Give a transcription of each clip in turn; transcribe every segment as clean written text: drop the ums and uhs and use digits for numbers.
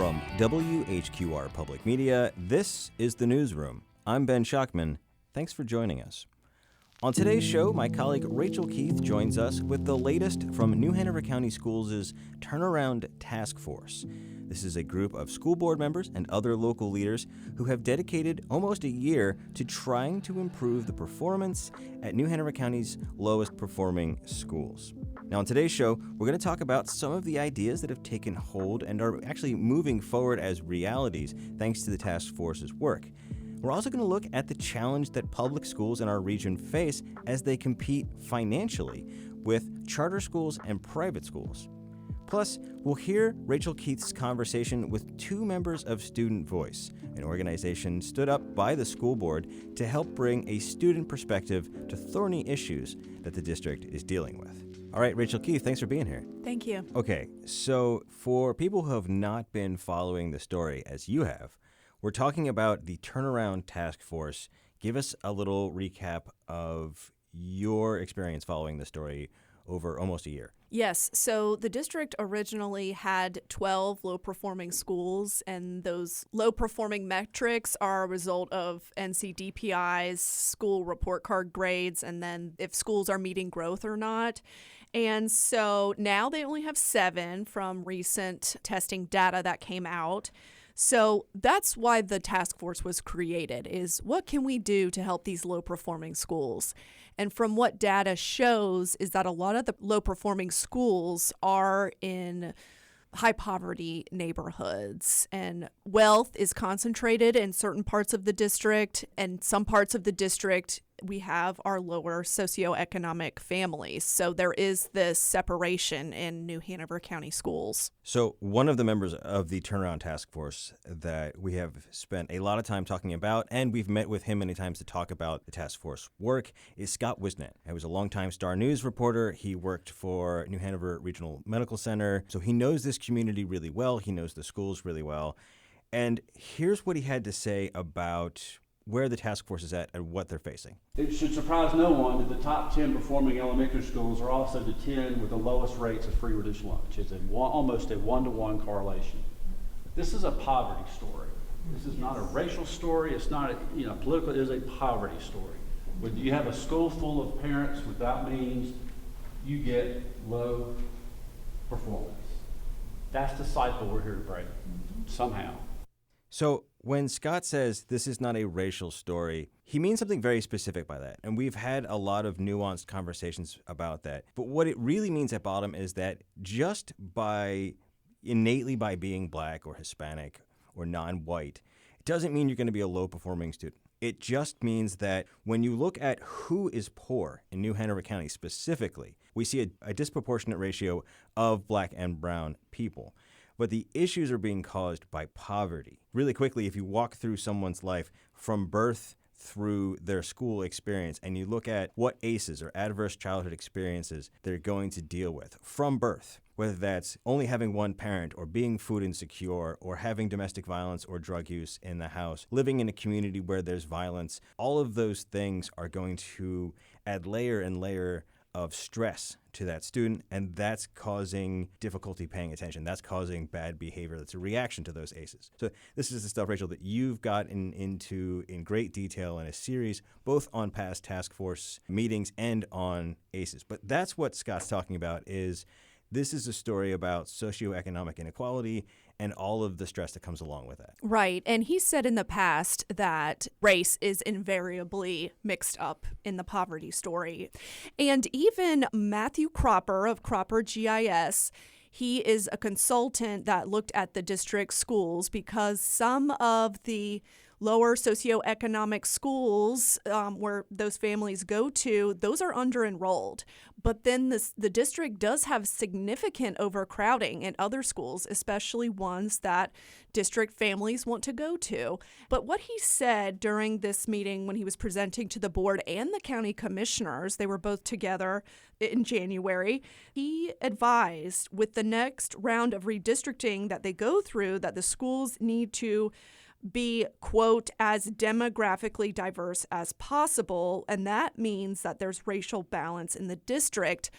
From WHQR Public Media, this is The Newsroom. I'm Ben Schuckman. Thanks for joining us. On today's show, my colleague Rachel Keith joins us with the latest from New Hanover County Schools' Turnaround Task Force. This is a group of school board members and other local leaders who have dedicated almost a year to trying to improve the performance at New Hanover County's lowest performing schools. Now, on today's show, we're going to talk about some of the ideas that have taken hold and are actually moving forward as realities thanks to the task force's work. We're also going to look at the challenge that public schools in our region face as they compete financially with charter schools and private schools. Plus, we'll hear Rachel Keith's conversation with two members of Student Voice, an organization stood up by the school board to help bring a student perspective to thorny issues that the district is dealing with. All right, Rachel Keith, thanks for being here. Thank you. Okay, so for people who have not been following the story as you have, we're talking about the Turnaround Task Force. Give us a little recap of your experience following the story over almost a year. Yes. So the district originally had 12 low-performing schools, and those low-performing metrics are a result of NCDPI's school report card grades, and then if schools are meeting growth or not. And so now they only have 7 from recent testing data that came out. So that's why the task force was created, is what can we do to help these low-performing schools? And from what data shows is that a lot of the low-performing schools are in high-poverty neighborhoods, and wealth is concentrated in certain parts of the district, and some parts of the district we have our lower socioeconomic families. So there is this separation in New Hanover County schools. So one of the members of the Turnaround Task Force that we have spent a lot of time talking about, and we've met with him many times to talk about the task force work, is Scott Wisnet. He was a longtime Star News reporter. He worked for New Hanover Regional Medical Center. So he knows this community really well. He knows the schools really well. And here's what he had to say about where the task force is at and what they're facing. It should surprise no one that the top 10 performing elementary schools are also the 10 with the lowest rates of free reduced lunch. It's almost a one-to-one correlation. This is a poverty story. This is not a racial story. It's not political. It is a poverty story. When you have a school full of parents without means, you get low performance. That's the cycle we're here to break somehow. So when Scott says this is not a racial story, he means something very specific by that. And we've had a lot of nuanced conversations about that. But what it really means at bottom is that just innately by being black or Hispanic or non-white, it doesn't mean you're going to be a low-performing student. It just means that when you look at who is poor in New Hanover County specifically, we see a disproportionate ratio of black and brown people. But the issues are being caused by poverty. Really quickly, if you walk through someone's life from birth through their school experience and you look at what ACEs or adverse childhood experiences they're going to deal with from birth, whether that's only having one parent or being food insecure or having domestic violence or drug use in the house, living in a community where there's violence, all of those things are going to add layer and layer of stress to that student, and that's causing difficulty paying attention. That's causing bad behavior. That's a reaction to those ACEs. So this is the stuff, Rachel, that you've gotten into in great detail in a series, both on past task force meetings and on ACEs. But that's what Scott's talking about is this is a story about socioeconomic inequality and all of the stress that comes along with that. Right. And he said in the past that race is invariably mixed up in the poverty story. And even Matthew Cropper of Cropper GIS, he is a consultant that looked at the district schools because some of the lower socioeconomic schools where those families go to, those are under-enrolled. But then the district does have significant overcrowding in other schools, especially ones that district families want to go to. But what he said during this meeting when he was presenting to the board and the county commissioners, they were both together in January, he advised with the next round of redistricting that they go through that the schools need to be, quote, as demographically diverse as possible. And that means that there's racial balance in the district.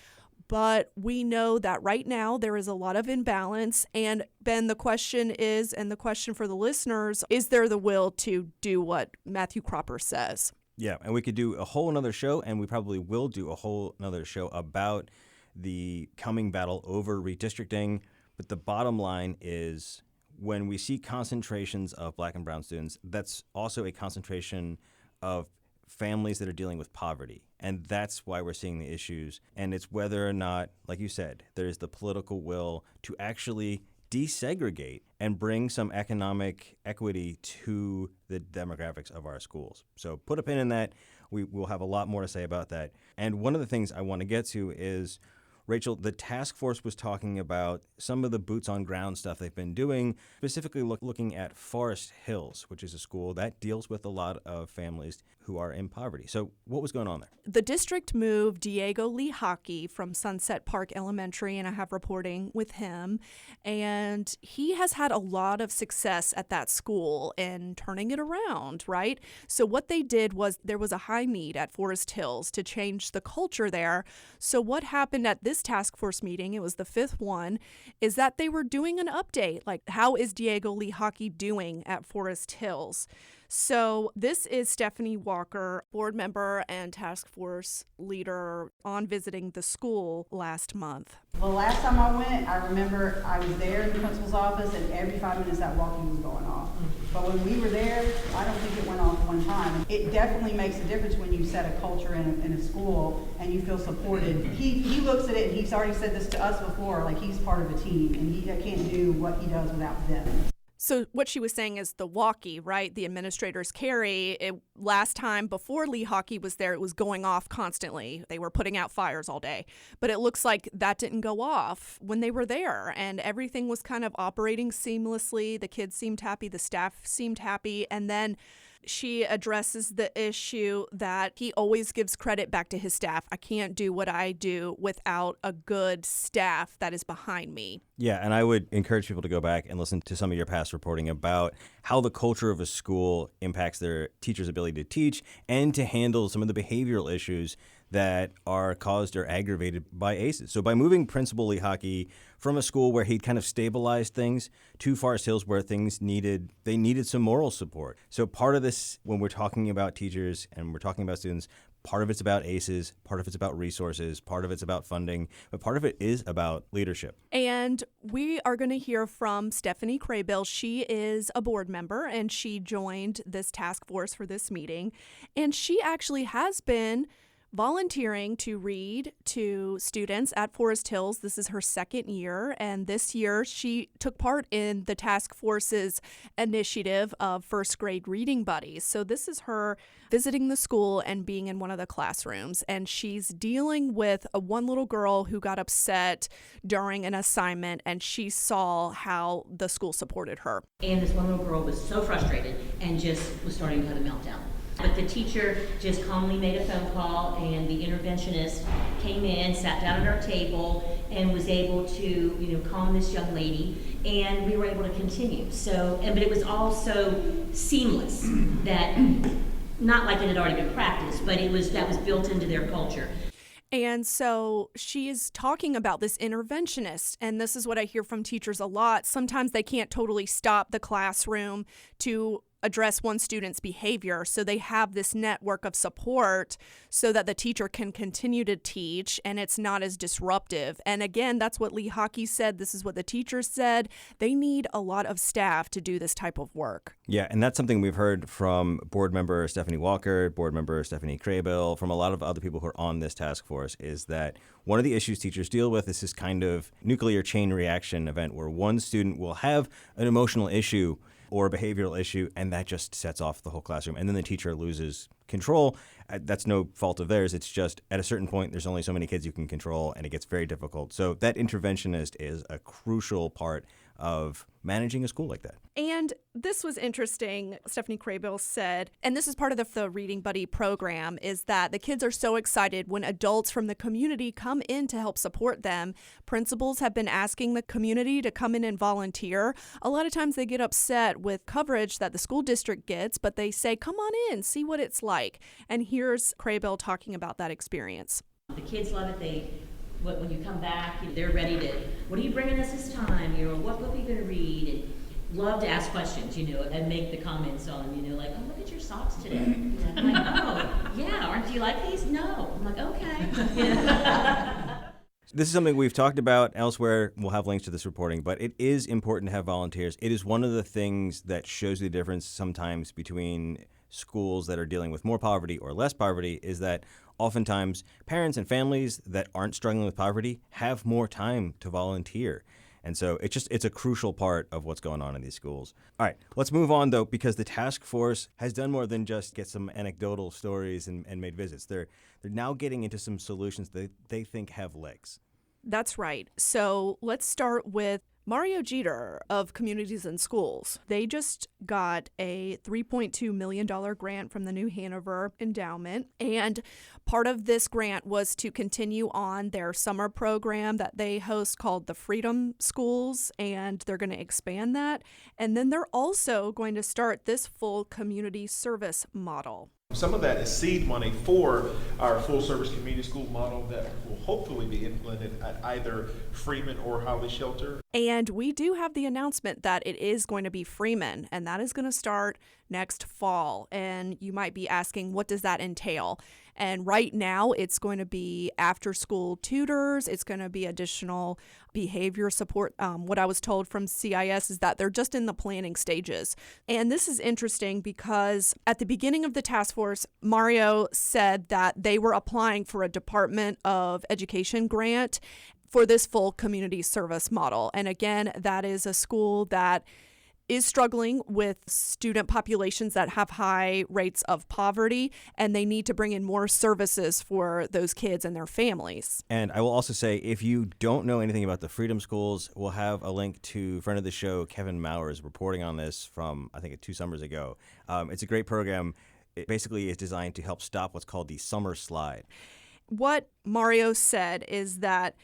But we know that right now there is a lot of imbalance. And Ben, the question is, and the question for the listeners, is there the will to do what Matthew Cropper says? Yeah, and we could do a whole nother show, and we probably will do a whole nother show about the coming battle over redistricting. But the bottom line is, when we see concentrations of Black and brown students, that's also a concentration of families that are dealing with poverty. And that's why we're seeing the issues. And it's whether or not, like you said, there's the political will to actually desegregate and bring some economic equity to the demographics of our schools. So put a pin in that. We will have a lot more to say about that. And one of the things I want to get to is, Rachel, the task force was talking about some of the boots on ground stuff they've been doing, specifically looking at Forest Hills, which is a school that deals with a lot of families who are in poverty. So what was going on there? The district moved Diego Lee Hockey from Sunset Park Elementary, and I have reporting with him. And he has had a lot of success at that school in turning it around, right? So what they did was there was a high need at Forest Hills to change the culture there. So what happened at this task force meeting, it was the 5th one, is that they were doing an update, like how is Diego Lee Hockey doing at Forest Hills? So this is Stephanie Walker, board member and task force leader, on visiting the school last month. The last time I went, I remember I was there in the principal's office, and every 5 minutes that walkie was going off. But when we were there, I don't think it went off one time. It definitely makes a difference when you set a culture in a school and you feel supported. He looks at it, and he's already said this to us before, like he's part of a team, and he can't do what he does without them. So what she was saying is the walkie, right? The administrators carry. Last time before Lee Hockey was there, it was going off constantly. They were putting out fires all day. But it looks like that didn't go off when they were there, and everything was kind of operating seamlessly. The kids seemed happy. The staff seemed happy. And then she addresses the issue that he always gives credit back to his staff. I can't do what I do without a good staff that is behind me. Yeah, and I would encourage people to go back and listen to some of your past reporting about how the culture of a school impacts their teachers' ability to teach and to handle some of the behavioral issues that are caused or aggravated by ACEs. So by moving Principal Lee Hockey from a school where he'd kind of stabilized things to Forest Hills, where things needed some moral support. So part of this, when we're talking about teachers and we're talking about students, part of it's about ACEs, part of it's about resources, part of it's about funding, but part of it is about leadership. And we are going to hear from Stephanie Craybill. She is a board member, and she joined this task force for this meeting. And she actually has been volunteering to read to students at Forest Hills. This is her 2nd year, and this year she took part in the task force's initiative of first grade reading buddies. So this is her visiting the school and being in one of the classrooms, and she's dealing with one little girl who got upset during an assignment, and she saw how the school supported her. And this one little girl was so frustrated and just was starting to have a meltdown. But the teacher just calmly made a phone call, and the interventionist came in, sat down at our table, and was able to, calm this young lady, and we were able to continue. But it was all so seamless that, not like it had already been practiced, but that was built into their culture. And so she is talking about this interventionist, and this is what I hear from teachers a lot. Sometimes they can't totally stop the classroom to address one student's behavior, so they have this network of support so that the teacher can continue to teach and it's not as disruptive. And again, that's what Lee Hockey said. This is what the teachers said. They need a lot of staff to do this type of work. Yeah, and that's something we've heard from board member Stephanie Walker, board member Stephanie Craybill, from a lot of other people who are on this task force, is that one of the issues teachers deal with is this kind of nuclear chain reaction event where one student will have an emotional issue or a behavioral issue, and that just sets off the whole classroom. And then the teacher loses control. That's no fault of theirs. It's just at a certain point, there's only so many kids you can control, and it gets very difficult. So that interventionist is a crucial part of managing a school like that. And this was interesting. Stephanie Craybill said, and this is part of the Reading Buddy program, is that the kids are so excited when adults from the community come in to help support them. Principals have been asking the community to come in and volunteer. A lot of times they get upset with coverage that the school district gets, but they say, come on in, see what it's like. And here's Craybill talking about that experience. The kids love it. when you come back, they're ready to, what are you bringing us this time? What book are you going to read? And love to ask questions, and make the comments on, like, oh, look at your socks today. I'm like, oh, yeah, do you like these? No. I'm like, okay. This is something we've talked about elsewhere. We'll have links to this reporting, but it is important to have volunteers. It is one of the things that shows the difference sometimes between schools that are dealing with more poverty or less poverty, is that oftentimes parents and families that aren't struggling with poverty have more time to volunteer. And so it's a crucial part of what's going on in these schools. All right, let's move on, though, because the task force has done more than just get some anecdotal stories and made visits. They're now getting into some solutions that they think have legs. That's right. So let's start with Mario Jeter of Communities and Schools. They just got a $3.2 million grant from the new Hanover endowment. And part of this grant was to continue on their summer program that they host called the Freedom Schools. And they're going to expand that. And then they're also going to start this full community service model. Some of that is seed money for our full-service community school model that will hopefully be implemented at either Freeman or Holly Shelter. And we do have the announcement that it is going to be Freeman, and that is going to start next fall. And you might be asking, what does that entail? And right now, it's going to be after-school tutors. It's going to be additional behavior support. What I was told from CIS is that they're just in the planning stages. And this is interesting because at the beginning of the task force, Mario said that they were applying for a Department of Education grant for this full community service model. And again, that is a school that is struggling with student populations that have high rates of poverty, and they need to bring in more services for those kids and their families. And I will also say, if you don't know anything about the Freedom Schools, we'll have a link to friend of the show, Kevin Mauer's reporting on this from, I think, 2 summers ago. It's a great program. It basically is designed to help stop what's called the summer slide. What Mario said is that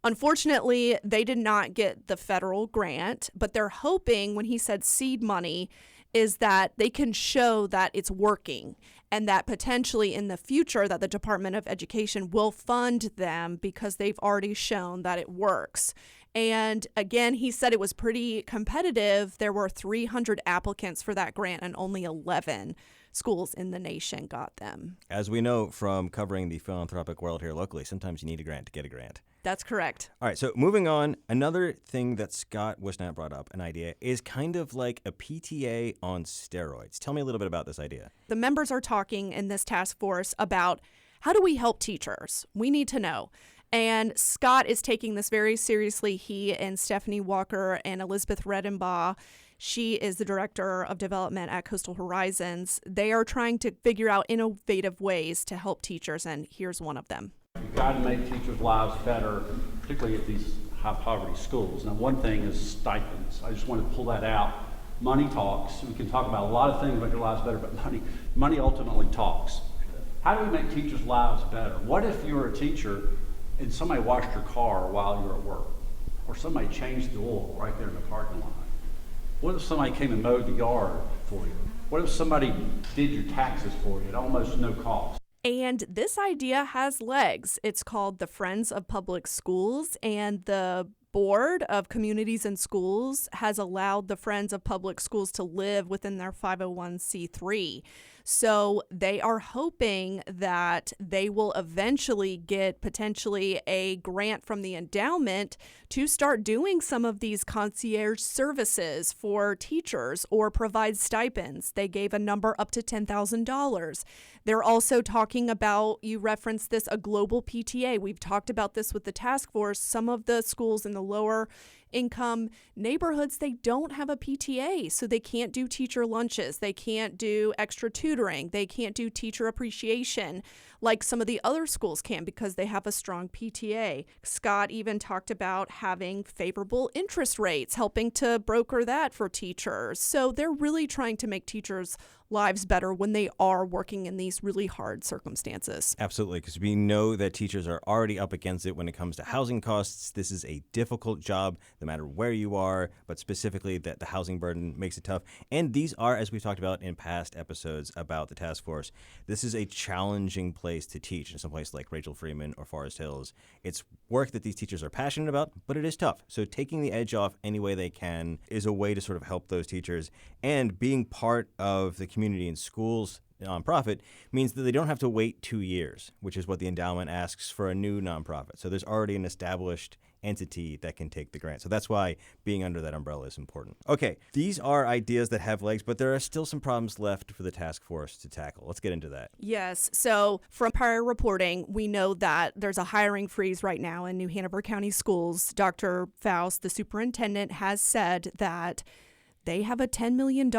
unfortunately, they did not get the federal grant, but they're hoping, when he said seed money, is that they can show that it's working and that potentially in the future that the Department of Education will fund them because they've already shown that it works. And again, he said it was pretty competitive. There were 300 applicants for that grant and only 11 schools in the nation got them. As we know from covering the philanthropic world here locally, sometimes you need a grant to get a grant. That's correct. All right, so moving on, another thing that Scott Wisnat brought up, an idea, is kind of like a PTA on steroids. Tell me a little bit about this idea. The members are talking in this task force about how do we help teachers? We need to know. And Scott is taking this very seriously. He and Stephanie Walker and Elizabeth Redenbaugh, she is the director of development at Coastal Horizons. They are trying to figure out innovative ways to help teachers, and here's one of them. You've got to make teachers' lives better, particularly at these high-poverty schools. Now, one thing is stipends. I just want to pull that out. Money talks. We can talk about a lot of things, make their lives better, but money ultimately talks. How do we make teachers' lives better? What if you were a teacher and somebody washed your car while you were at work? Or somebody changed the oil right there in the parking lot? What if somebody came and mowed the yard for you? What if somebody did your taxes for you at almost no cost? And this idea has legs. It's called the Friends of Public Schools, and the Board of Communities and Schools has allowed the Friends of Public Schools to live within their 501c3. So they are hoping that they will eventually get potentially a grant from the endowment to start doing some of these concierge services for teachers or provide stipends. They gave a number up to $10,000. They're also talking about, you referenced this, a global PTA. We've talked about this with the task force. Some of the schools in the lower income neighborhoods, they don't have a PTA, so they can't do teacher lunches, they can't do extra tutoring, they can't do teacher appreciation like some of the other schools can because they have a strong PTA. Scott even talked about having favorable interest rates, helping to broker that for teachers. So they're really trying to make teachers' lives better when they are working in these really hard circumstances. Absolutely, because we know that teachers are already up against it when it comes to housing costs. This is a difficult job, no matter where you are, but specifically that the housing burden makes it tough. And these are, as we've talked about in past episodes about the task force, this is a challenging place to teach in some place like Rachel Freeman or Forest Hills. It's work that these teachers are passionate about, but it is tough. So taking the edge off any way they can is a way to sort of help those teachers. And being part of the community and schools nonprofit means that they don't have to wait 2 years, which is what the endowment asks for a new nonprofit. So there's already an established entity that can take the grant. So that's why being under that umbrella is important. Okay, these are ideas that have legs, but there are still some problems left for the task force to tackle. Let's get into that. Yes. So from prior reporting, we know that there's a hiring freeze right now in New Hanover County Schools. Dr. Faust, the superintendent, has said that they have a $10 million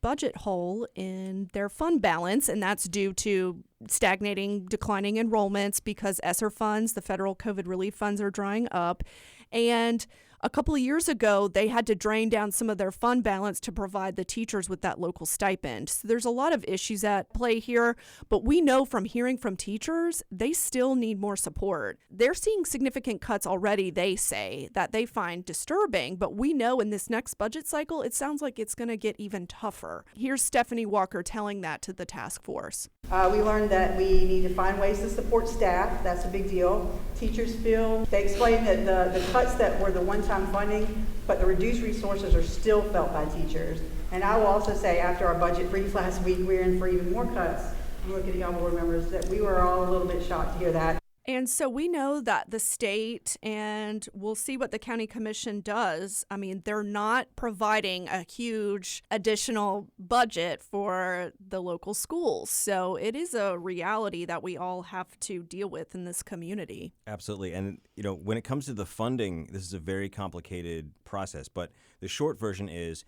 budget hole in their fund balance, and that's due to stagnating, declining enrollments because ESSER funds, the federal COVID relief funds, are drying up. And a couple of years ago, they had to drain down some of their fund balance to provide the teachers with that local stipend. So there's a lot of issues at play here, but we know from hearing from teachers, they still need more support. They're seeing significant cuts already, they say, that they find disturbing, but we know in this next budget cycle, it sounds like it's going to get even tougher. Here's Stephanie Walker telling that to the task force. We learned that we need to find ways to support staff. That's a big deal. Teachers feel, they explained that the cuts that were the one-time funding, but the reduced resources are still felt by teachers. And I will also say, after our budget brief last week, we're in for even more cuts. I'm looking at y'all board members, that we were all a little bit shocked to hear that. And so we know that the state, and we'll see what the county commission does. I mean, they're not providing a huge additional budget for the local schools. So it is a reality that we all have to deal with in this community. Absolutely. And, when it comes to the funding, this is a very complicated process. But the short version is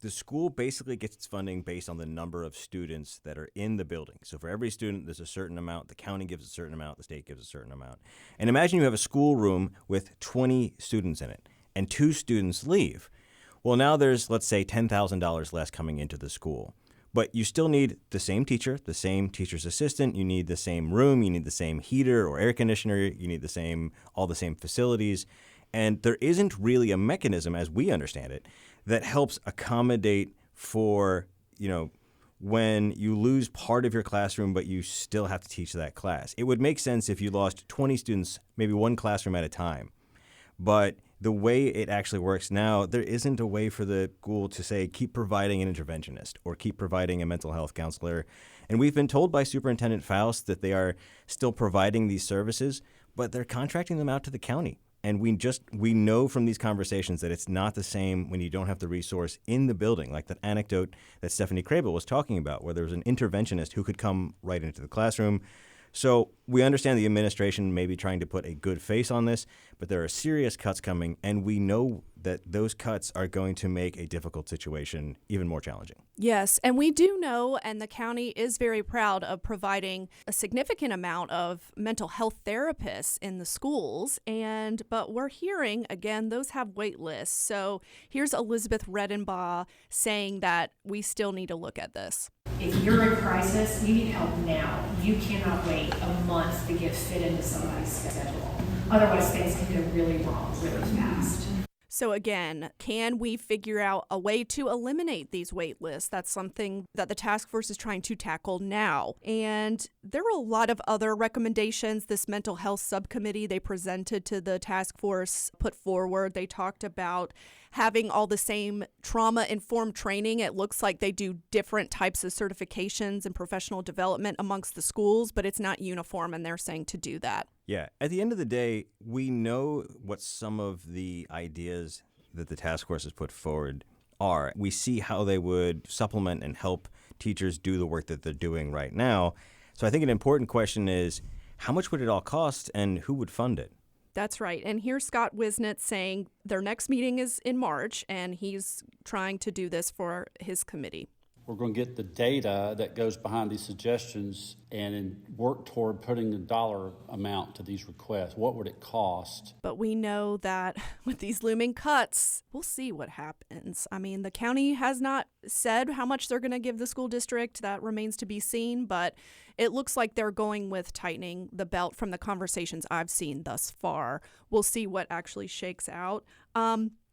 the school basically gets its funding based on the number of students that are in the building. So for every student, there's a certain amount. The county gives a certain amount. The state gives a certain amount. And imagine you have a schoolroom with 20 students in it, and 2 students leave. Well, now there's, let's say, $10,000 less coming into the school. But you still need the same teacher, the same teacher's assistant. You need the same room. You need the same heater or air conditioner. You need all the same facilities. And there isn't really a mechanism, as we understand it, that helps accommodate for, when you lose part of your classroom, but you still have to teach that class. It would make sense if you lost 20 students, maybe one classroom at a time. But the way it actually works now, there isn't a way for the school to say, keep providing an interventionist or keep providing a mental health counselor. And we've been told by Superintendent Faust that they are still providing these services, but they're contracting them out to the county. And we know from these conversations that it's not the same when you don't have the resource in the building, like that anecdote that Stephanie Crable was talking about, where there was an interventionist who could come right into the classroom. So we understand the administration may be trying to put a good face on this, but there are serious cuts coming, and we know that those cuts are going to make a difficult situation even more challenging. Yes, and we do know, and the county is very proud of providing a significant amount of mental health therapists in the schools, but we're hearing, again, those have wait lists. So here's Elizabeth Redenbaugh saying that we still need to look at this. If you're in crisis, you need help now. You cannot wait a month to get fit into somebody's schedule. Otherwise, things can go really wrong really fast. So again, can we figure out a way to eliminate these wait lists? That's something that the task force is trying to tackle now. And there were a lot of other recommendations this mental health subcommittee they presented to the task force put forward. They talked about having all the same trauma-informed training. It looks like they do different types of certifications and professional development amongst the schools, but it's not uniform, and they're saying to do that. Yeah. At the end of the day, we know what some of the ideas that the task force has put forward are. We see how they would supplement and help teachers do the work that they're doing right now. So I think an important question is, how much would it all cost, and who would fund it? That's right. And here's Scott Wisnitz saying their next meeting is in March, and he's trying to do this for his committee. We're going to get the data that goes behind these suggestions and work toward putting a dollar amount to these requests. What would it cost? But we know that with these looming cuts, we'll see what happens. I mean, the county has not said how much they're going to give the school district. That remains to be seen, but it looks like they're going with tightening the belt from the conversations I've seen thus far. We'll see what actually shakes out.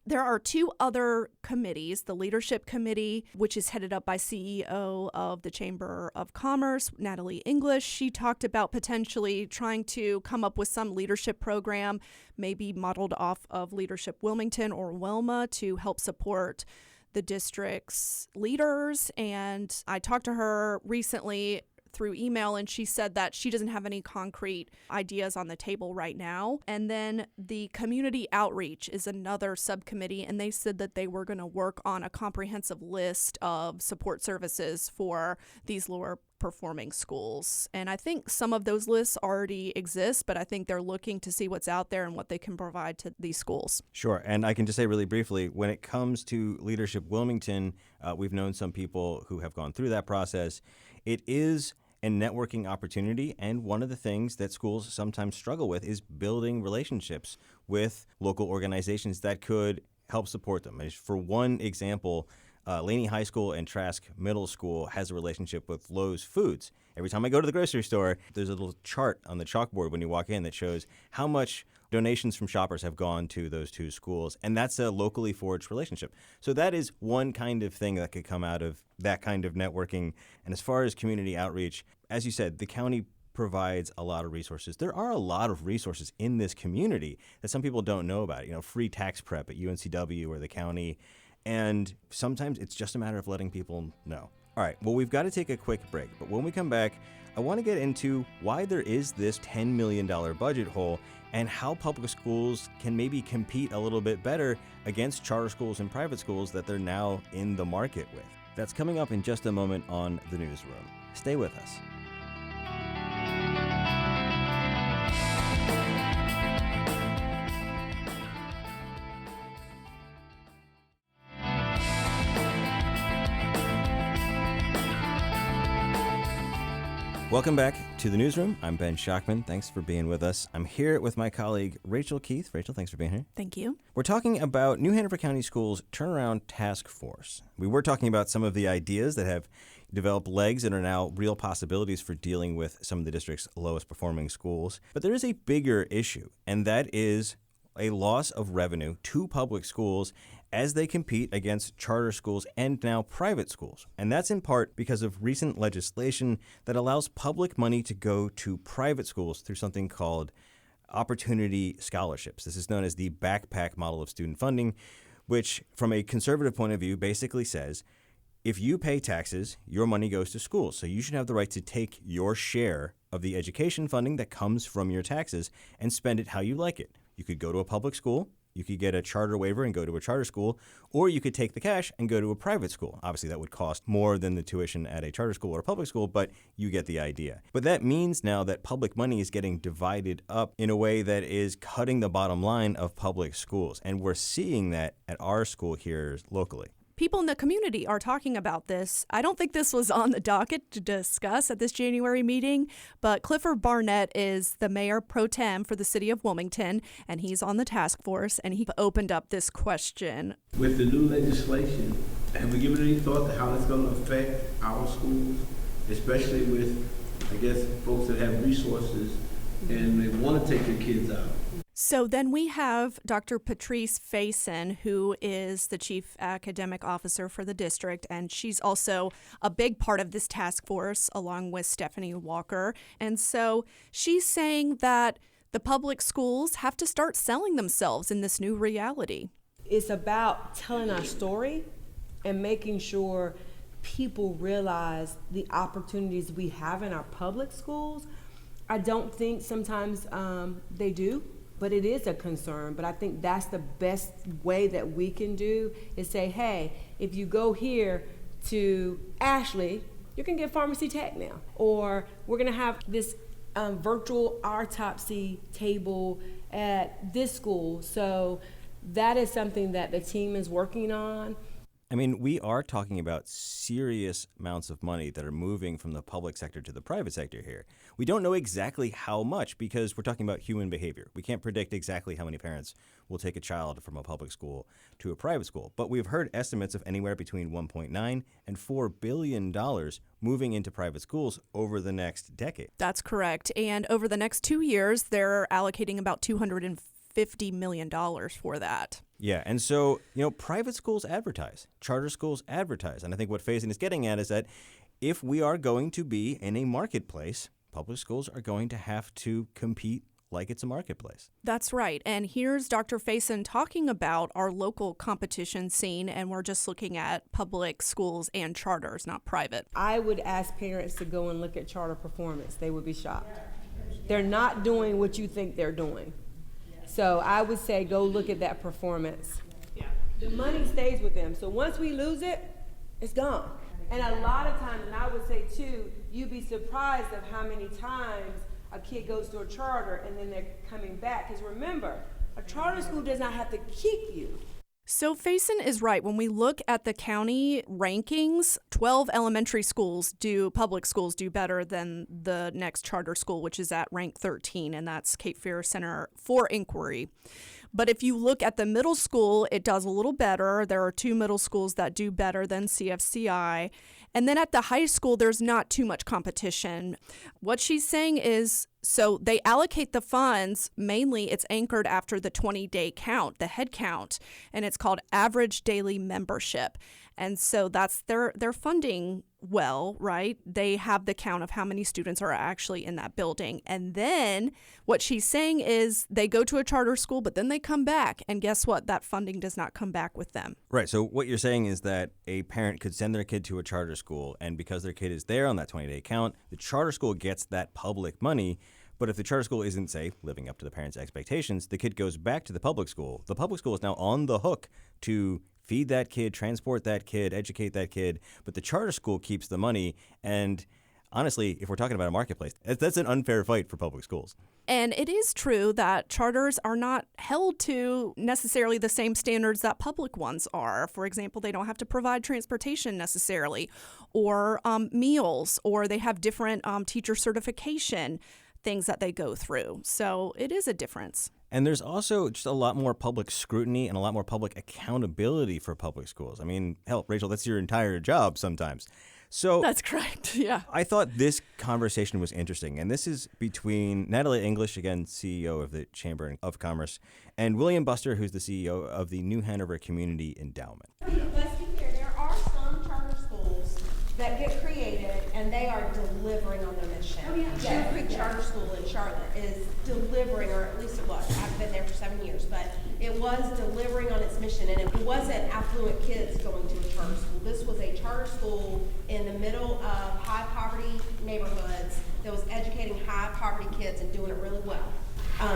There are two other committees, the Leadership Committee, which is headed up by CEO of the Chamber of Commerce, Natalie English. She talked about potentially trying to come up with some leadership program, maybe modeled off of Leadership Wilmington or Wilma, to help support the district's leaders. And I talked to her recently through email, and she said that she doesn't have any concrete ideas on the table right now. And then the community outreach is another subcommittee, and they said that they were going to work on a comprehensive list of support services for these lower performing schools. And I think some of those lists already exist, but I think they're looking to see what's out there and what they can provide to these schools. Sure. And I can just say really briefly, when it comes to Leadership Wilmington, we've known some people who have gone through that process. It is a networking opportunity, and one of the things that schools sometimes struggle with is building relationships with local organizations that could help support them. For one example, Laney High School and Trask Middle School has a relationship with Lowe's Foods. Every time I go to the grocery store, there's a little chart on the chalkboard when you walk in that shows how much donations from shoppers have gone to those two schools, and that's a locally forged relationship. So that is one kind of thing that could come out of that kind of networking. And as far as community outreach, as you said, the county provides a lot of resources. There are a lot of resources in this community that some people don't know about. You know, free tax prep at UNCW or the county, and sometimes it's just a matter of letting people know. All right, well, we've got to take a quick break, but when we come back, I want to get into why there is this $10 million budget hole and how public schools can maybe compete a little bit better against charter schools and private schools that they're now in the market with. That's coming up in just a moment on The Newsroom. Stay with us. Welcome back to The Newsroom. I'm Ben Schachman. Thanks for being with us. I'm here with my colleague, Rachel Keith. Rachel, thanks for being here. Thank you. We're talking about New Hanover County Schools Turnaround Task Force. We were talking about some of the ideas that have developed legs and are now real possibilities for dealing with some of the district's lowest performing schools. But there is a bigger issue, and that is a loss of revenue to public schools as they compete against charter schools and now private schools. And that's in part because of recent legislation that allows public money to go to private schools through something called opportunity scholarships. This is known as the backpack model of student funding, which from a conservative point of view basically says, if you pay taxes, your money goes to schools. So you should have the right to take your share of the education funding that comes from your taxes and spend it how you like it. You could go to a public school, you could get a charter waiver and go to a charter school, or you could take the cash and go to a private school. Obviously, that would cost more than the tuition at a charter school or a public school, but you get the idea. But that means now that public money is getting divided up in a way that is cutting the bottom line of public schools. And we're seeing that at our school here locally. People in the community are talking about this. I don't think this was on the docket to discuss at this January meeting, but Clifford Barnett is the mayor pro tem for the city of Wilmington, and he's on the task force, and he opened up this question. With the new legislation, have we given any thought to how it's going to affect our schools, especially with, I guess, folks that have resources and they want to take their kids out? So then we have Dr. Patrice Faison, who is the chief academic officer for the district, and she's also a big part of this task force along with Stephanie Walker. And so she's saying that the public schools have to start selling themselves in this new reality. It's about telling our story and making sure people realize the opportunities we have in our public schools. I don't think sometimes they do. But it is a concern. But I think that's the best way that we can do is say, hey, if you go here to Ashley, you can get pharmacy tech now. Or we're going to have this virtual autopsy table at this school. So that is something that the team is working on. I mean, we are talking about serious amounts of money that are moving from the public sector to the private sector here. We don't know exactly how much because we're talking about human behavior. We can't predict exactly how many parents will take a child from a public school to a private school. But we've heard estimates of anywhere between $1.9 and $4 billion moving into private schools over the next decade. That's correct. And over the next 2 years, they're allocating about $250 million for that. Yeah, and so, private schools advertise, charter schools advertise. And I think what Faison is getting at is that if we are going to be in a marketplace, public schools are going to have to compete like it's a marketplace. That's right. And here's Dr. Faison talking about our local competition scene, and we're just looking at public schools and charters, not private. I would ask parents to go and look at charter performance. They would be shocked. They're not doing what you think they're doing. So I would say go look at that performance. Yeah. The money stays with them. So once we lose it, it's gone. And a lot of times, and I would say too, you'd be surprised of how many times a kid goes to a charter and then they're coming back. Because remember, a charter school does not have to keep you. So Faison is right. When we look at the county rankings, 12 elementary schools public schools do better than the next charter school, which is at rank 13, and that's Cape Fear Center for Inquiry. But if you look at the middle school, it does a little better. There are 2 middle schools that do better than CFCI. And then at the high school, there's not too much competition. What she's saying is, so they allocate the funds, mainly it's anchored after the 20-day count, the head count, and it's called average daily membership. And so that's their funding well, right? They have the count of how many students are actually in that building. And then what she's saying is they go to a charter school, but then they come back. And guess what? That funding does not come back with them. Right. So what you're saying is that a parent could send their kid to a charter school, and because their kid is there on that 20-day count, the charter school gets that public money. But if the charter school isn't, say, living up to the parents' expectations, the kid goes back to the public school. The public school is now on the hook to feed that kid, transport that kid, educate that kid. But the charter school keeps the money. And honestly, if we're talking about a marketplace, that's an unfair fight for public schools. And it is true that charters are not held to necessarily the same standards that public ones are. For example, they don't have to provide transportation necessarily, or meals, or they have different teacher certification things that they go through. So it is a difference. And there's also just a lot more public scrutiny and a lot more public accountability for public schools. I mean, hell, Rachel, that's your entire job sometimes. So that's correct, yeah. I thought this conversation was interesting, and this is between Natalie English, again, CEO of the Chamber of Commerce, and William Buster, who's the CEO of the New Hanover Community Endowment. Let's be clear, there are some charter schools that get created, and they are delivering on their mission. Oh, yeah. Every charter school in Charlotte is delivering, or at least it was. I've been there for 7 years, but it was delivering on its mission, and it wasn't affluent kids going to a charter school. This was a charter school in the middle of high poverty neighborhoods that was educating high poverty kids and doing it really well.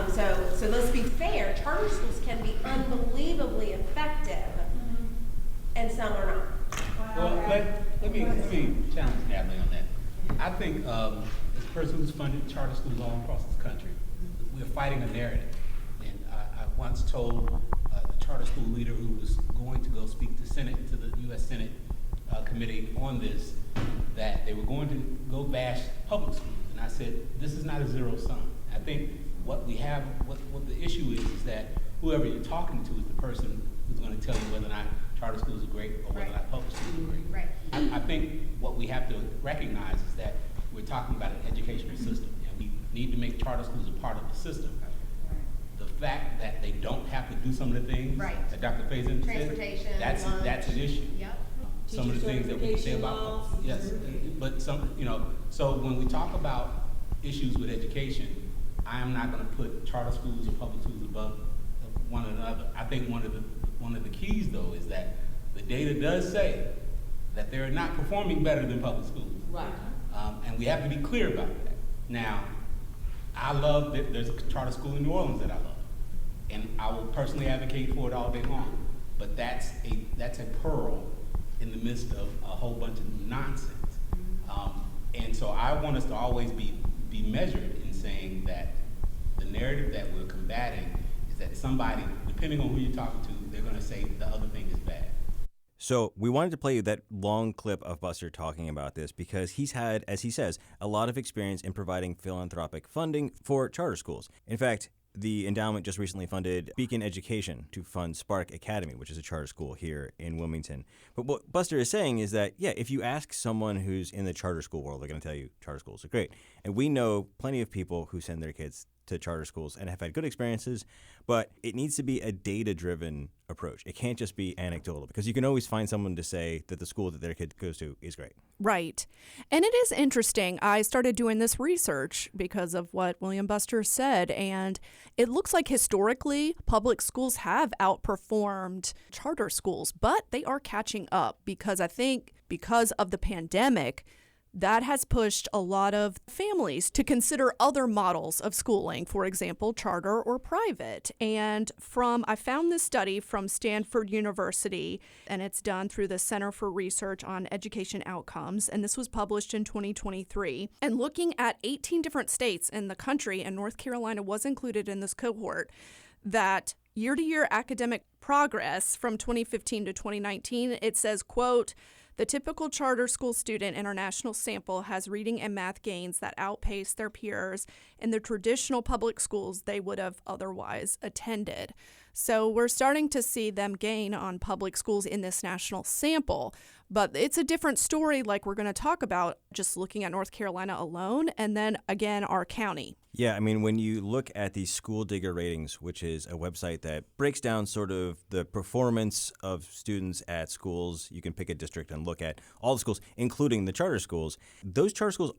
So let's be fair, charter schools can be unbelievably effective, and some are not. Well, let me challenge Natalie on that. I think as a person who's funded charter schools all across this country, we're fighting a narrative. And I once told the charter school leader who was going to go speak to the U.S. Senate committee on this, that they were going to go bash public schools. And I said, this is not a zero sum. I think what we have, what the issue is that whoever you're talking to is the person who's going to tell you whether or not charter schools are great or whether or not public schools are great. Right. I think what we have to recognize is that we're talking about an educational system, and we need to make charter schools a part of the system. The fact that they don't have to do some of the things that Dr. Faison said, transportation, that's an issue. Yep. Some of the things that we can say about yes, but some, so when we talk about issues with education, I am not going to put charter schools or public schools above one another. I think one of the keys, though, is that the data does say that they're not performing better than public schools. Right. And we have to be clear about that. Now, I love that there's a charter school in New Orleans that I love, and I will personally advocate for it all day long. But that's a pearl in the midst of a whole bunch of nonsense. And so I want us to always be measured in saying that the narrative that we're combating is that somebody, depending on who you're talking to, they're going to say the other thing is bad. So we wanted to play you that long clip of Buster talking about this because he's had, as he says, a lot of experience in providing philanthropic funding for charter schools. In fact, the endowment just recently funded Beacon Education to fund Spark Academy, which is a charter school here in Wilmington. But what Buster is saying is that, yeah, if you ask someone who's in the charter school world, they're going to tell you charter schools are great. And we know plenty of people who send their kids to charter schools and have had good experiences, but it needs to be a data-driven approach. It can't just be anecdotal because you can always find someone to say that the school that their kid goes to is great. Right. And it is interesting. I started doing this research because of what William Buster said, and it looks like historically public schools have outperformed charter schools, but they are catching up because I think because of the pandemic, that has pushed a lot of families to consider other models of schooling, for example, charter or private. And I found this study from Stanford University, and it's done through the Center for Research on Education Outcomes, and this was published in 2023. And looking at 18 different states in the country, and North Carolina was included in this cohort, that year-to-year academic progress from 2015 to 2019, it says, quote, "The typical charter school student in our national sample has reading and math gains that outpace their peers in the traditional public schools they would have otherwise attended." So we're starting to see them gain on public schools in this national sample. But it's a different story like we're going to talk about just looking at North Carolina alone and then, again, our county. Yeah, I mean, when you look at the School Digger Ratings, which is a website that breaks down sort of the performance of students at schools, you can pick a district and look at all the schools, including the charter schools. Those charter schools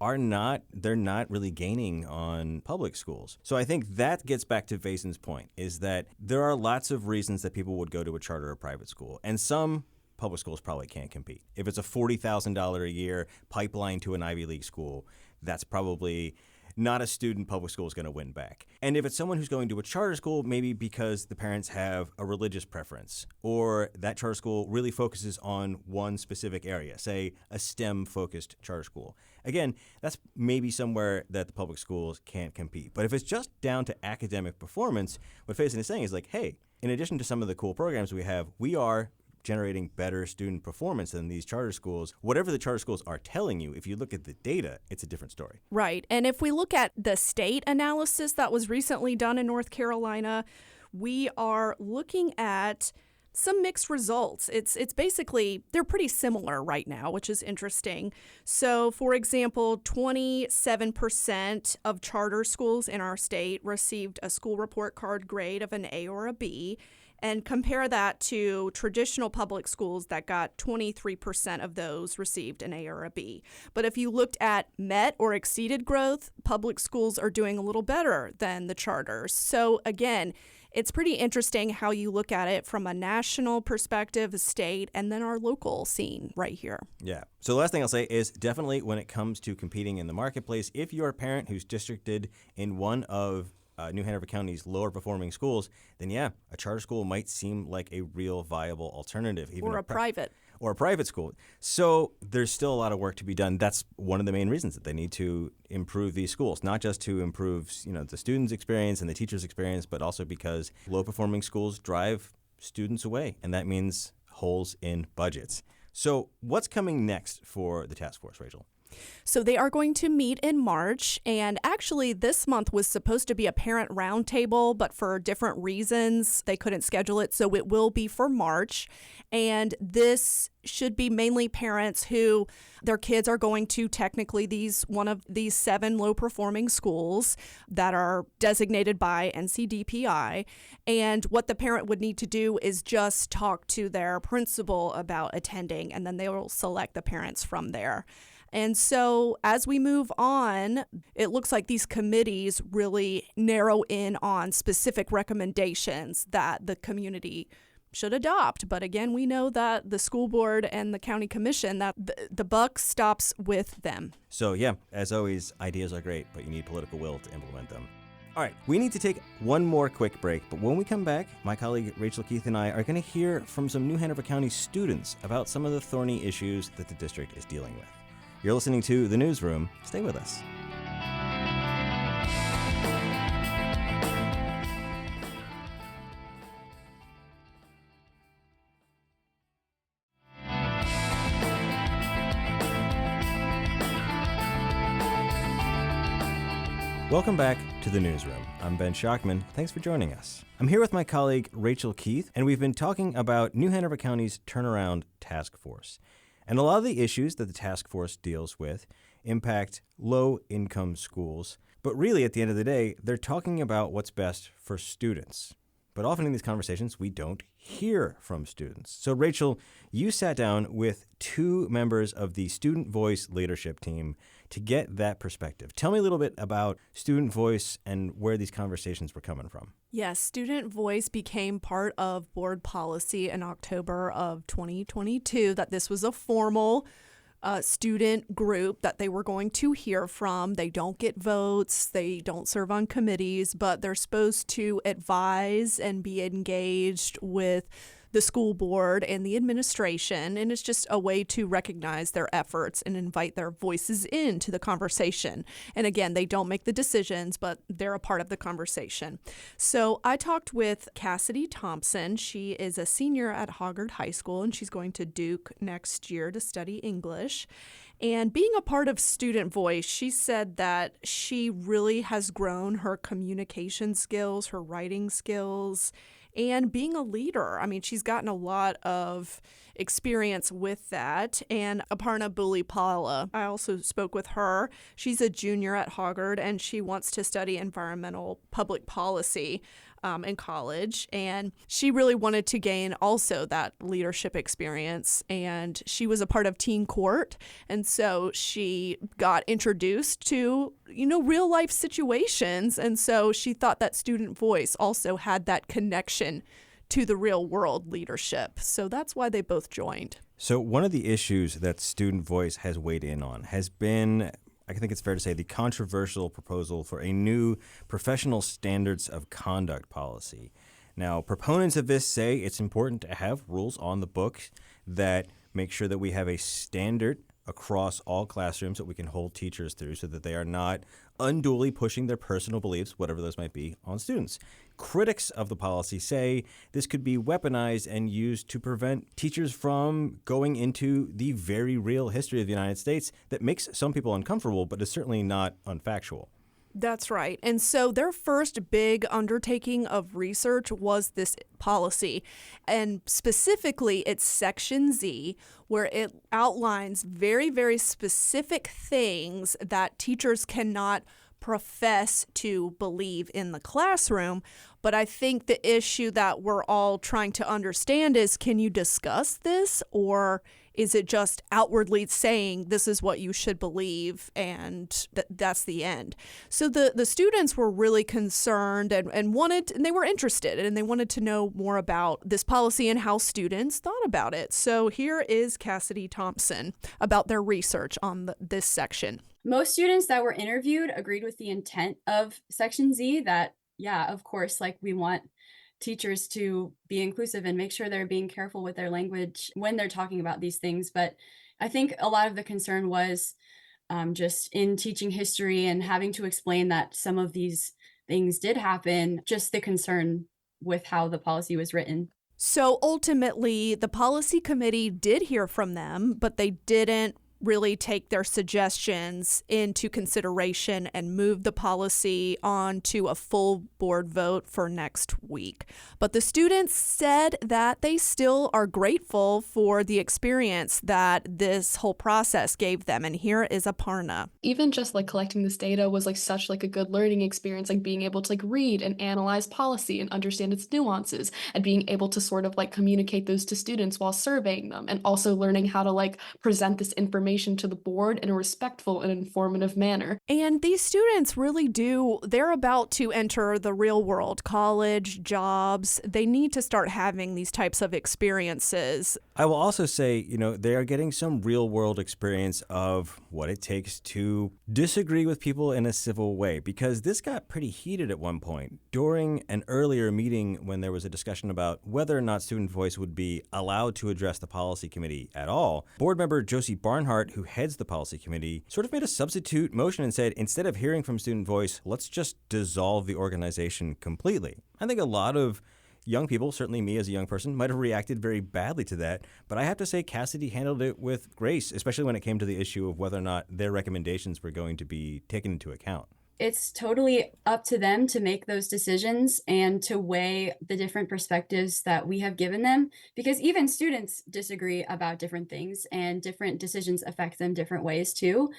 they're not really gaining on public schools. So I think that gets back to Vason's point, is that there are lots of reasons that people would go to a charter or private school, and some public schools probably can't compete. If it's a $40,000 a year pipeline to an Ivy League school, that's probably not a student public school is going to win back. And if it's someone who's going to a charter school, maybe because the parents have a religious preference, or that charter school really focuses on one specific area, say a STEM-focused charter school. Again, that's maybe somewhere that the public schools can't compete. But if it's just down to academic performance, what Faison is saying is like, hey, in addition to some of the cool programs we have, we are generating better student performance than these charter schools. Whatever the charter schools are telling you, if you look at the data, it's a different story. Right. And if we look at the state analysis that was recently done in North Carolina, we are looking at some mixed results. It's basically, they're pretty similar right now, which is interesting. So, for example, 27% of charter schools in our state received a school report card grade of an A or a B. And compare that to traditional public schools that got 23% of those received an A or a B. But if you looked at met or exceeded growth, public schools are doing a little better than the charters. So again, it's pretty interesting how you look at it from a national perspective, a state, and then our local scene right here. Yeah. So the last thing I'll say is definitely when it comes to competing in the marketplace, if you're a parent who's districted in one of New Hanover County's lower performing schools, then yeah, a charter school might seem like a real viable alternative. Even or a private. Or a private school. So there's still a lot of work to be done. That's one of the main reasons that they need to improve these schools, not just to improve, the students' experience and the teachers' experience, but also because low performing schools drive students away, and that means holes in budgets. So what's coming next for the task force, Rachel? So they are going to meet in March, and actually this month was supposed to be a parent roundtable, but for different reasons they couldn't schedule it, so it will be for March. And this should be mainly parents who their kids are going to technically one of these 7 low-performing schools that are designated by NCDPI. And what the parent would need to do is just talk to their principal about attending, and then they will select the parents from there. And so as we move on, it looks like these committees really narrow in on specific recommendations that the community should adopt. But again, we know that the school board and the county commission, that the buck stops with them. So yeah, as always, ideas are great, but you need political will to implement them. All right, we need to take one more quick break, but when we come back, my colleague Rachel Keith and I are going to hear from some New Hanover County students about some of the thorny issues that the district is dealing with. You're listening to The Newsroom. Stay with us. Welcome back to the newsroom. I'm Ben Schockman. Thanks for joining us. I'm here with my colleague Rachel Keith, and we've been talking about New Hanover County's Turnaround Task Force. And a lot of the issues that the task force deals with impact low-income schools. But really, at the end of the day, they're talking about what's best for students. But often in these conversations, we don't hear from students. So, Rachel, you sat down with two members of the Student Voice leadership team to get that perspective. Tell me a little bit about Student Voice and where these conversations were coming from. Yes, Student Voice became part of board policy in October of 2022, that this was a formal student group that they were going to hear from. They don't get votes, they don't serve on committees, but they're supposed to advise and be engaged with the school board and the administration, and it's just a way to recognize their efforts and invite their voices into the conversation. And again, they don't make the decisions, but they're a part of the conversation. So I talked with Cassidy Thompson. She is a senior at Hoggard High School, and she's going to Duke next year to study English. And being a part of Student Voice, she said that she really has grown her communication skills, her writing skills, and being a leader. I mean, she's gotten a lot of experience with that. And Aparna Bulipala, I also spoke with her. She's a junior at Hoggard, and she wants to study environmental public policy in college. And she really wanted to gain also that leadership experience. And she was a part of teen court. And so she got introduced to, real life situations. And so she thought that Student Voice also had that connection to the real world leadership. So that's why they both joined. So one of the issues that Student Voice has weighed in on has been, I think it's fair to say, the controversial proposal for a new professional standards of conduct policy. Now, proponents of this say it's important to have rules on the books that make sure that we have a standard across all classrooms that we can hold teachers through so that they are not unduly pushing their personal beliefs, whatever those might be, on students. Critics of the policy say this could be weaponized and used to prevent teachers from going into the very real history of the United States that makes some people uncomfortable, but is certainly not unfactual. That's right. And so their first big undertaking of research was this policy. And specifically, it's Section Z, where it outlines very, very specific things that teachers cannot profess to believe in the classroom. But I think the issue that we're all trying to understand is, can you discuss this, or is it just outwardly saying this is what you should believe and that's the end? So the students were really concerned and they were interested, and they wanted to know more about this policy and how students thought about it. So here is Cassidy Thompson about their research on this section. Most students that were interviewed agreed with the intent of Section Z, that, yeah, of course, we want teachers to be inclusive and make sure they're being careful with their language when they're talking about these things. But I think a lot of the concern was just in teaching history and having to explain that some of these things did happen, just the concern with how the policy was written. So ultimately, the policy committee did hear from them, but they didn't really take their suggestions into consideration and move the policy on to a full board vote for next week. But the students said that they still are grateful for the experience that this whole process gave them. And here is Aparna. Even just collecting this data was such a good learning experience, being able to read and analyze policy and understand its nuances, and being able to sort of communicate those to students while surveying them, and also learning how to present this information to the board in a respectful and informative manner. And these students really they're about to enter the real world, college, jobs. They need to start having these types of experiences. I will also say, they are getting some real world experience of what it takes to disagree with people in a civil way, because this got pretty heated at one point. During an earlier meeting when there was a discussion about whether or not Student Voice would be allowed to address the policy committee at all, board member Josie Barnhart, who heads the policy committee, sort of made a substitute motion and said, instead of hearing from Student Voice, let's just dissolve the organization completely. I think a lot of young people, certainly me as a young person, might have reacted very badly to that, but I have to say Cassidy handled it with grace, especially when it came to the issue of whether or not their recommendations were going to be taken into account. It's totally up to them to make those decisions and to weigh the different perspectives that we have given them, because even students disagree about different things and different decisions affect them different ways too.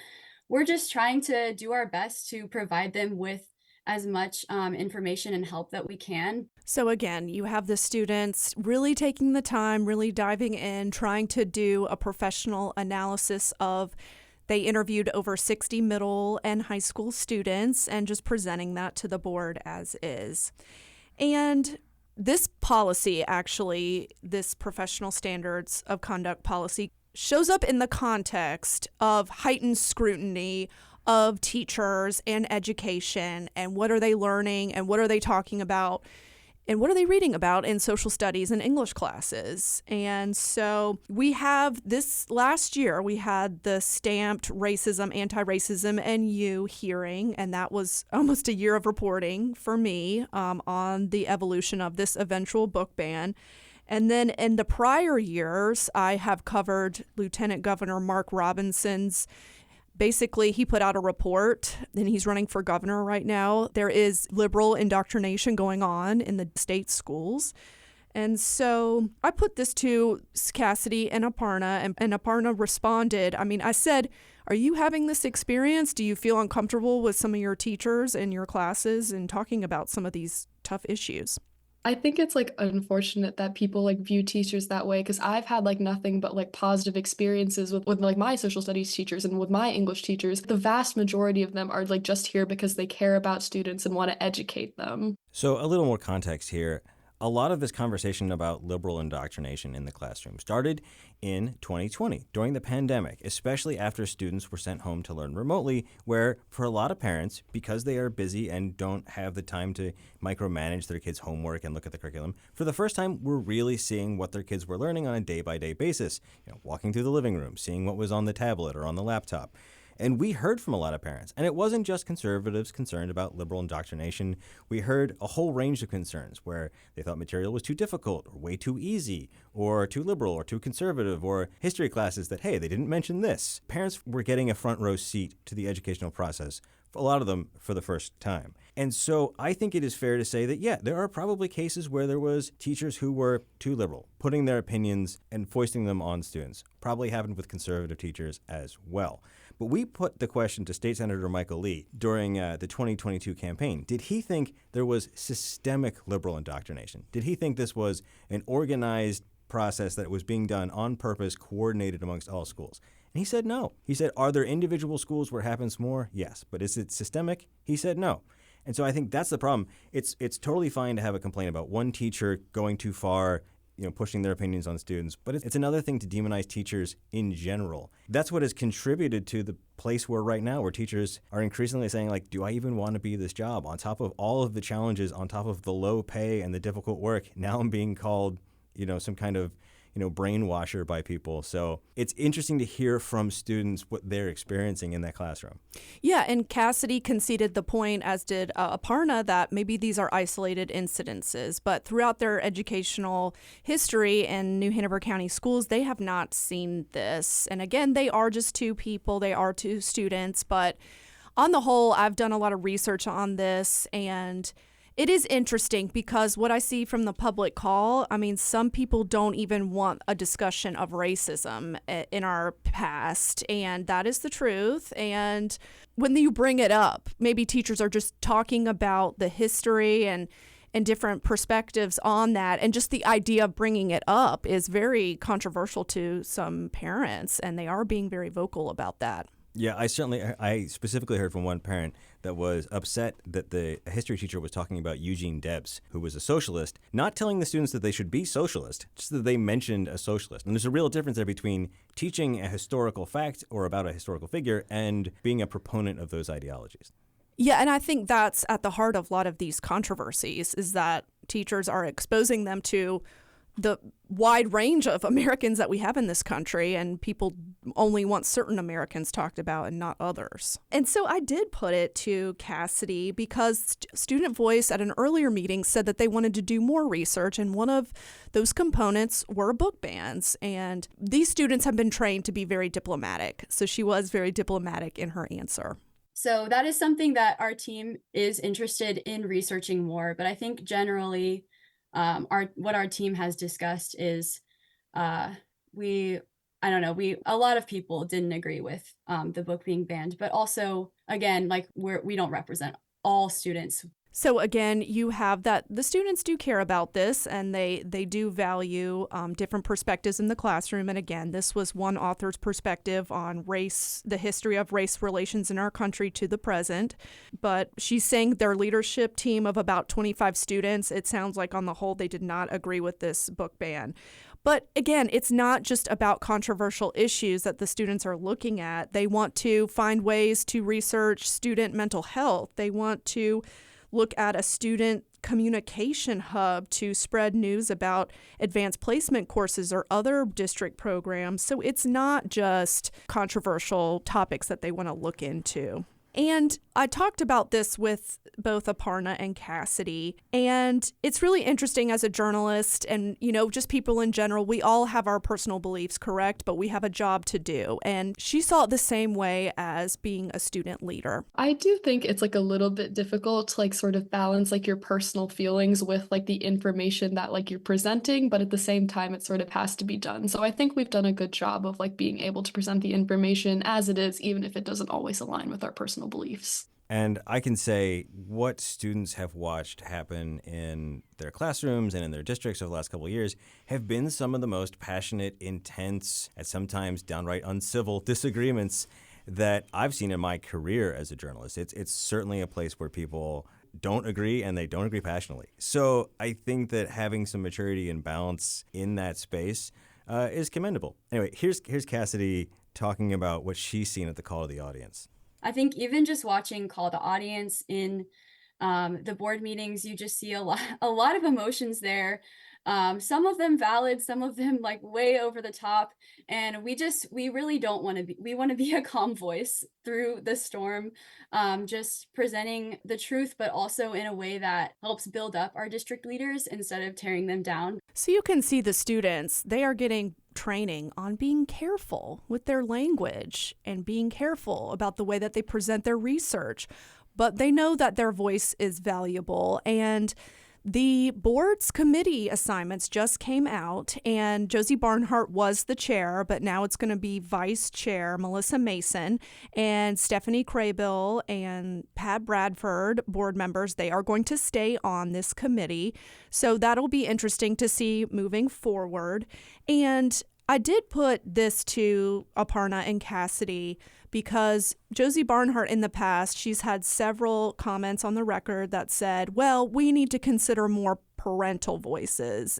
We're just trying to do our best to provide them with as much information and help that we can. So again, you have the students really taking the time, really diving in, trying to do a professional analysis of. They interviewed over 60 middle and high school students and just presenting that to the board as is. And this policy, actually, this professional standards of conduct policy, shows up in the context of heightened scrutiny of teachers and education and what are they learning and what are they talking about and what are they reading about in social studies and English classes. And so we have this last year, we had the stamped racism, anti-racism, and you hearing, and that was almost a year of reporting for me on the evolution of this eventual book ban. And then in the prior years, I have covered Lieutenant Governor Mark Robinson's. Basically, he put out a report, and he's running for governor right now. There is liberal indoctrination going on in the state schools. And so I put this to Cassidy and Aparna, and Aparna responded. I mean, I said, are you having this experience? Do you feel uncomfortable with some of your teachers in your classes and talking about some of these tough issues? I think it's like unfortunate that people like view teachers that way, because I've had like nothing but like positive experiences with like my social studies teachers and with my English teachers. The vast majority of them are like just here because they care about students and want to educate them. So a little more context here. A lot of this conversation about liberal indoctrination in the classroom started in 2020 during the pandemic, especially after students were sent home to learn remotely, where for a lot of parents, because they are busy and don't have the time to micromanage their kids' homework and look at the curriculum, for the first time, we're really seeing what their kids were learning on a day-by-day basis, walking through the living room, seeing what was on the tablet or on the laptop. And we heard from a lot of parents, and it wasn't just conservatives concerned about liberal indoctrination. We heard a whole range of concerns where they thought material was too difficult or way too easy or too liberal or too conservative, or history classes that, hey, they didn't mention this. Parents were getting a front row seat to the educational process, a lot of them for the first time. And so I think it is fair to say that, yeah, there are probably cases where there was teachers who were too liberal, putting their opinions and foisting them on students. Probably happened with conservative teachers as well. But we put the question to State Senator Michael Lee during the 2022 campaign. Did he think there was systemic liberal indoctrination? Did he think this was an organized process that was being done on purpose, coordinated amongst all schools? And he said no. He said, are there individual schools where it happens more? Yes. But is it systemic? He said no. And so I think that's the problem. It's totally fine to have a complaint about one teacher going too far, pushing their opinions on students. But it's another thing to demonize teachers in general. That's what has contributed to the place we're right now, where teachers are increasingly saying, like, do I even want to be this job? On top of all of the challenges, on top of the low pay and the difficult work, now I'm being called, some kind of, brainwasher by people. So it's interesting to hear from students what they're experiencing in that classroom. Yeah, and Cassidy conceded the point, as did Aparna, that maybe these are isolated incidences, but throughout their educational history in New Hanover County schools, they have not seen this. And again, they are just two people, they are two students, but on the whole, I've done a lot of research on this, and it is interesting because what I see from the public call, I mean, some people don't even want a discussion of racism in our past, and that is the truth. And when you bring it up, maybe teachers are just talking about the history and different perspectives on that, and just the idea of bringing it up is very controversial to some parents, and they are being very vocal about that. Yeah, I specifically heard from one parent that was upset that the history teacher was talking about Eugene Debs, who was a socialist, not telling the students that they should be socialist, just that they mentioned a socialist. And there's a real difference there between teaching a historical fact or about a historical figure and being a proponent of those ideologies. Yeah, and I think that's at the heart of a lot of these controversies, is that teachers are exposing them to the wide range of Americans that we have in this country, and people only want certain Americans talked about and not others. And so I did put it to Cassidy because Student Voice at an earlier meeting said that they wanted to do more research, and one of those components were book bans. And these students have been trained to be very diplomatic, so she was very diplomatic in her answer. So that is something that our team is interested in researching more. But I think generally, what our team has discussed is a lot of people didn't agree with the book being banned, but also, again, like we don't represent all students. So again, you have that the students do care about this, and they do value different perspectives in the classroom. And again, this was one author's perspective on race, the history of race relations in our country to the present. But she's saying their leadership team of about 25 students, it sounds like on the whole, they did not agree with this book ban. But again, it's not just about controversial issues that the students are looking at. They want to find ways to research student mental health. They want to look at a student communication hub to spread news about advanced placement courses or other district programs. So it's not just controversial topics that they want to look into. And I talked about this with both Aparna and Cassidy, and it's really interesting as a journalist and, just people in general, we all have our personal beliefs, correct? But we have a job to do. And she saw it the same way as being a student leader. I do think it's like a little bit difficult to like sort of balance like your personal feelings with like the information that like you're presenting, but at the same time it sort of has to be done. So I think we've done a good job of like being able to present the information as it is, even if it doesn't always align with our personal beliefs. And I can say what students have watched happen in their classrooms and in their districts over the last couple of years have been some of the most passionate, intense, and sometimes downright uncivil disagreements that I've seen in my career as a journalist. It's certainly a place where people don't agree, and they don't agree passionately. So I think that having some maturity and balance in that space is commendable. Anyway, here's Cassidy talking about what she's seen at the call of the audience. I think even just watching Call the Audience in the board meetings, you just see a lot of emotions there. Some of them valid, some of them like way over the top. And we really don't want to be, we want to be a calm voice through the storm, just presenting the truth, but also in a way that helps build up our district leaders instead of tearing them down. So you can see the students, they are getting training on being careful with their language and being careful about the way that they present their research. But they know that their voice is valuable, and the board's committee assignments just came out, and Josie Barnhart was the chair, but now it's going to be vice chair Melissa Mason, and Stephanie Craybill and Pat Bradford, board members. They are going to stay on this committee. So that'll be interesting to see moving forward. And I did put this to Aparna and Cassidy because Josie Barnhart in the past, she's had several comments on the record that said, well, we need to consider more parental voices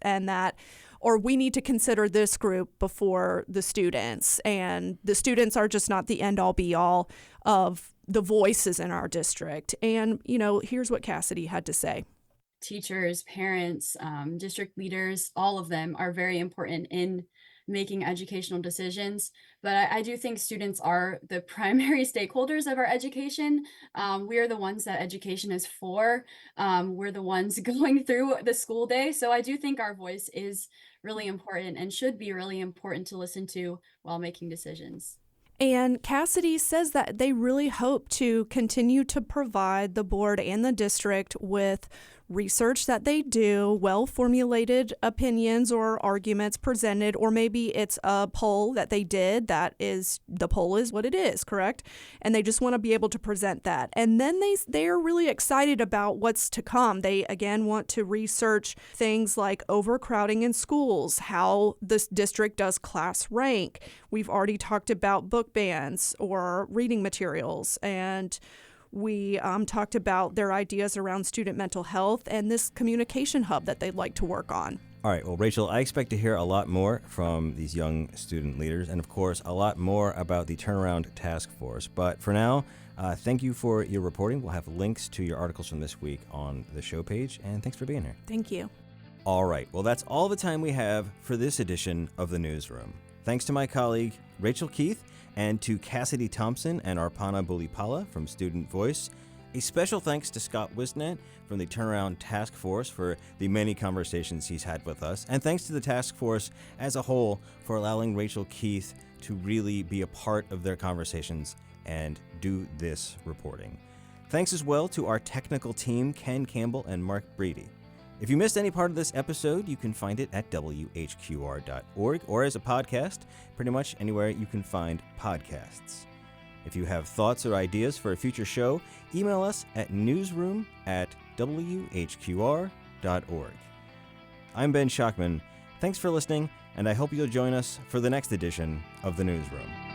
or we need to consider this group before the students. And the students are just not the end all be all of the voices in our district. And, here's what Cassidy had to say. Teachers, parents, district leaders, all of them are very important in making educational decisions. But I do think students are the primary stakeholders of our education. We are the ones that education is for. We're the ones going through the school day. So I do think our voice is really important and should be really important to listen to while making decisions. And Cassidy says that they really hope to continue to provide the board and the district with research that they do, well-formulated opinions or arguments presented, or maybe it's a poll that they did the poll is what it is, correct? And they just want to be able to present that. And then they are really excited about what's to come. They, again, want to research things like overcrowding in schools, how this district does class rank. We've already talked about book bans or reading materials, and we talked about their ideas around student mental health and this communication hub that they'd like to work on. All right, well, Rachel, I expect to hear a lot more from these young student leaders and, of course, a lot more about the Turnaround Task Force. But for now, thank you for your reporting. We'll have links to your articles from this week on the show page, and thanks for being here. Thank you. All right, well, that's all the time we have for this edition of the Newsroom. Thanks to my colleague, Rachel Keith, and to Cassidy Thompson and Arpana Bulipala from Student Voice. A special thanks to Scott Wisnet from the Turnaround Task Force for the many conversations he's had with us. And thanks to the task force as a whole for allowing Rachel Keith to really be a part of their conversations and do this reporting. Thanks as well to our technical team, Ken Campbell and Mark Brady. If you missed any part of this episode, you can find it at WHQR.org or as a podcast, pretty much anywhere you can find podcasts. If you have thoughts or ideas for a future show, email us at newsroom@WHQR.org. I'm Ben Schachman. Thanks for listening, and I hope you'll join us for the next edition of The Newsroom.